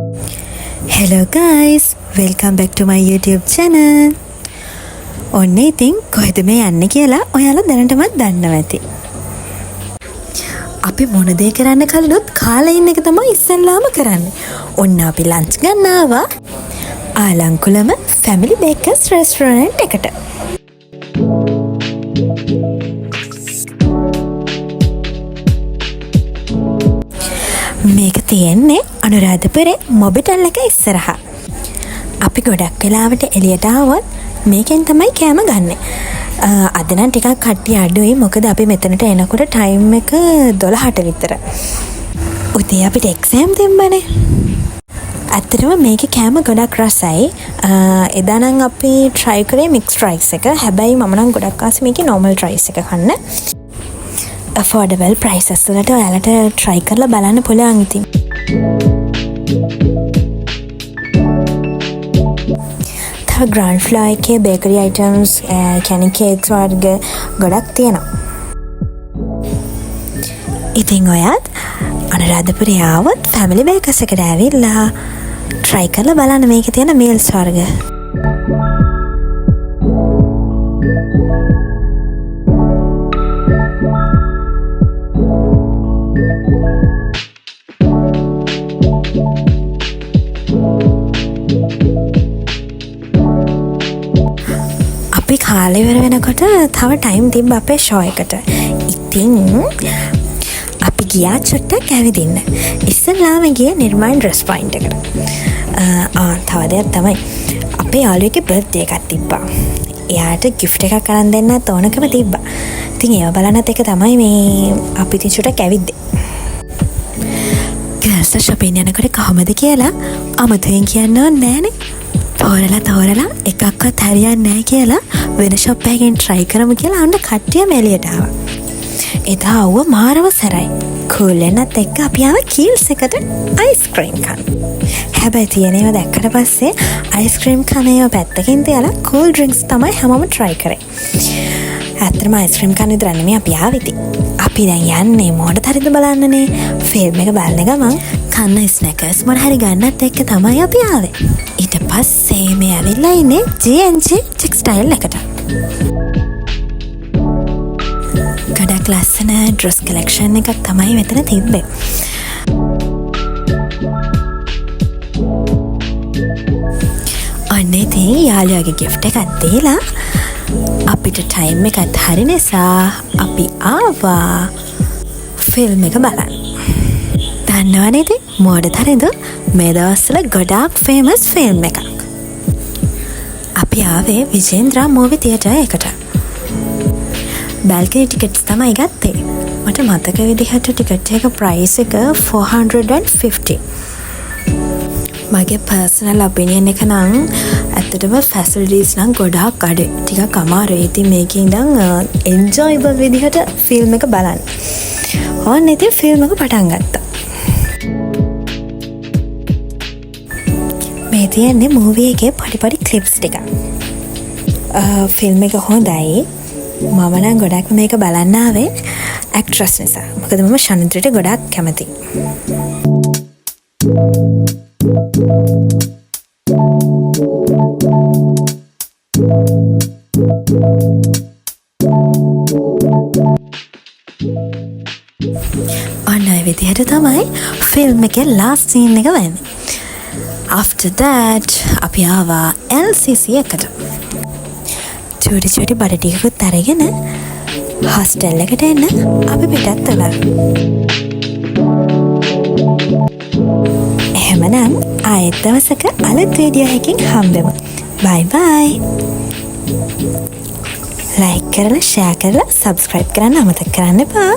Hello guys, welcome back to my YouTube channel. ඔන්න ඉතින් කොහෙද මේ යන්නේ කියලා ඔයාලා දැනටමත් දන්නවා ඇති. අපි මොන දේ කරන්න කලිනුත් කාලා ඉන්න එක තමයි ඉස්සෙල්ලාම කරන්නේ. ඔන්න අපි ලන්ච් ගන්න ආවා ආලංකුලම Family Bakers Restaurant එකට. මේක තියෙන්නේ අනුරාධපුරේ මොබිටල් එක ඉස්සරහා. අපි ගොඩක් වෙලාවට එළියට ආවොත් මේකෙන් තමයි කෑම ගන්නෙ. අද නම් ටිකක් කට්ටිය අඩුයි මොකද අපි මෙතනට එනකොට ටයිම් එක 12ට විතර. උදේ අපිට එක්සෑම් තිබ්බනේ. ඇත්තටම මේකේ කෑම ගොඩක් රසයි. එදා නම් අපි try කරේ mixed rice එක. හැබැයි මම නම් ගොඩක් ආසයි මේකේ normal rice එක කන්න. affordable prices වලට ඔයාලට try කරලා බලන්න පුළුවන් ඉතින්. තව ground floor එකේ bakery items, candy cakes වර්ග ගොඩක් තියෙනවා. ඉතින් ඔයත් අනුරාධපුරේ ආවොත් Family Bakers එකට ඇවිල්ලා try කරලා බලන්න මේකේ තියෙන meals වර්ග. අපි කාලේ ඉවර වෙනකොට තව ටයිම් තිබ්බ අපේ ෂෝ එකට. ඉතින් අපි ගියා චුට්ටක් ඇවිදින්න. ඉස්සෙල්ලාම ගියේ නිර්මාණ රෙස්ටොරන්ට් එකට. තව දෙයක් තමයි අපේ යාළුවෙක්ගේ බර්ත්ඩේ එකක් තිබ්බා. එයාට gift එකක් අරන් දෙන්නත් ඕනකම තිබ්බා. ඉතින් ඒව බලන්නත් එක තමයි මේ අපි ඉතින් චුට්ටක් ඇවිද්දේ. ගර්ල්ස් shopping යනකොට කොහමද කියලා අමතෙන් කියන්න ඕනේ නෑනේ. තෝරලා එකක්වත් හරියන්නේ නැහැ කියලා වෙන ෂොප් එකකින් try කරමු කියලා අන්න කට්ටියම එළියට ආවා. එදා ආව මාරව සරයි. කූල් එකත් එක්ක අපි ආව කීල්ස් එකට අයිස්ක්‍රීම් කන්න. හැබැයි තියෙනේව දැක්කට පස්සේ අයිස්ක්‍රීම් කන ඒවා පැත්තකින් තියලා කූල් ඩ්‍රින්ක්ස් තමයි හැමෝම try කරේ. ඇත්තටම අයිස්ක්‍රීම් කන්න විතර නෙමෙයි අපි ආවිති. අපි දැන් යන්නේ මොකටද හරිද බලන්නනේ. ෆිල්ම් එක බලන ගමන් කන්න ස්නැකර්ස් මොන හරි ගන්නත් එක්ක තමයි අපි ආවේ. ඊට පස්සේ මේ ඇවිල්ලා ඉන්නේ G&G ටෙක්ස්ටයිල් එකට. ගොඩක් ලස්සන ඩ්‍රස් කලෙක්ෂන් එකක් තමයි මෙතන තිබ්බේ. අන්න ඉතින් යාළුවාගේ gift එකක් දීලා අපිට ටයිම් එකත් හරි නිසා අපි ආවා ෆිල්ම් එක බලන්න. දන්නවනේ ඉතින් මොකටද හරිද මේ දවස්වල ගොඩාක් ෆේමස් ෆිල්ම් එකක්. අපි ආවේ විජේන්ද්‍රා මූවි තියටර් එකට. බැල්කනි ටිකට්ස් තමයි ගත්තේ. මට මතක විදිහට ටිකට් එක ප්‍රයිස් එක 450. මගේ පර්සනල් ඔපිනියන් එක නම් ඇත්තටම ෆැසිලිටිස් නම් ගොඩාක් අඩුයි. ටිකක් අමාරුයි. ඉතින් මේකේ ඉඳන් එන්ජොයබල් විදිහට ෆිල්ම් එක බලන්න. ඕන්න ඉතින් ෆිල්ම් එක පටන් ගත්තා. මේ තියෙන්නේ මූවි එකේ පොඩි ක්ලිප්ස් ටික. ෆිල්ම් එක හොඳයි. මම නම් ගොඩක් මේක බලන්න ආවේ ඇක්ට්‍රස් නිසා. මොකද මම ශනිද්‍රිට ගොඩක් කැමතියි. ඔන්න ඔය විදිහට තමයි ෆිල්ම් එකේ ලාස්ට් සීන් එක වෙන්නේ. After that අපි ආවා LCC එකට. චූටි බඩ ටිකකුත් අරගෙන හොස්ටල් එකට එන්න අපි පිටත් වුණා. එහෙමනම් ආයෙත් දවසක අලුත් වීඩියෝ එකකින් හම්බෙමු. bye bye. like කරලා share කරලා subscribe කරන්න අමතක කරන්න එපා.